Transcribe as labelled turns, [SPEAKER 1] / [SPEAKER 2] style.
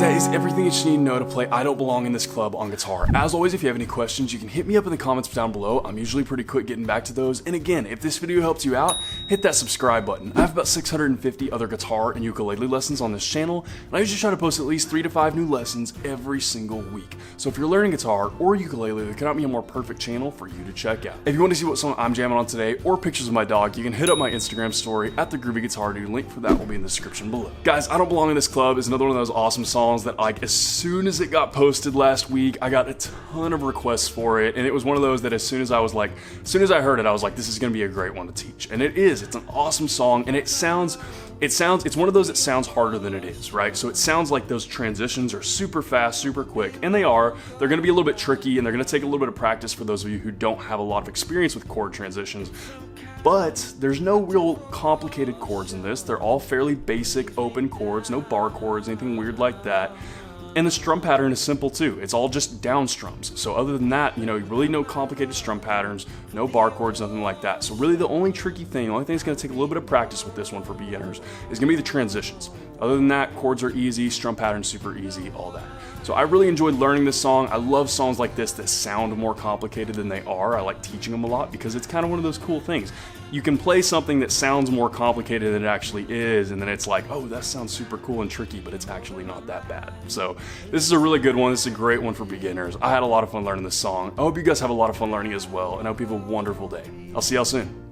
[SPEAKER 1] guys, that is everything that you need to know to play I Don't Belong in This Club on guitar. As always, if you have any questions, you can hit me up in the comments down below. I'm usually pretty quick getting back to those. And again, if this video helps you out, hit that subscribe button. I have about 650 other guitar and ukulele lessons on this channel, and I usually try to post at least 3 to 5 new lessons every single week. So if you're learning guitar or ukulele, there cannot be a more perfect channel for you to check out. If you want to see what song I'm jamming on today or pictures of my dog, you can hit up my Instagram story at the Groovy Guitar Dude. Link for that will be in the description below. Guys, I Don't Belong in This Club is another one of those awesome songs that, like, as soon as it got posted last week, I got a ton of requests for it, and it was one of those that as soon as I heard it, I was like, this is gonna be a great one to teach. And it is. It's an awesome song, and it's one of those that sounds harder than it is, right? So it sounds like those transitions are super fast, super quick, and they are. They're gonna be a little bit tricky, and they're gonna take a little bit of practice for those of you who don't have a lot of experience with chord transitions. But there's no real complicated chords in this. They're all fairly basic open chords, no bar chords, anything weird like that. And the strum pattern is simple too. It's all just down strums. So other than that, really no complicated strum patterns, no bar chords, nothing like that. So really the only tricky thing, the only thing that's gonna take a little bit of practice with this one for beginners is gonna be the transitions. Other than that, chords are easy, strum patterns super easy, all that. So I really enjoyed learning this song. I love songs like this that sound more complicated than they are. I like teaching them a lot because it's kind of one of those cool things. You can play something that sounds more complicated than it actually is, and then it's like, oh, that sounds super cool and tricky, but it's actually not that bad. So this is a really good one. This is a great one for beginners. I had a lot of fun learning this song. I hope you guys have a lot of fun learning as well, and I hope you have a wonderful day. I'll see y'all soon.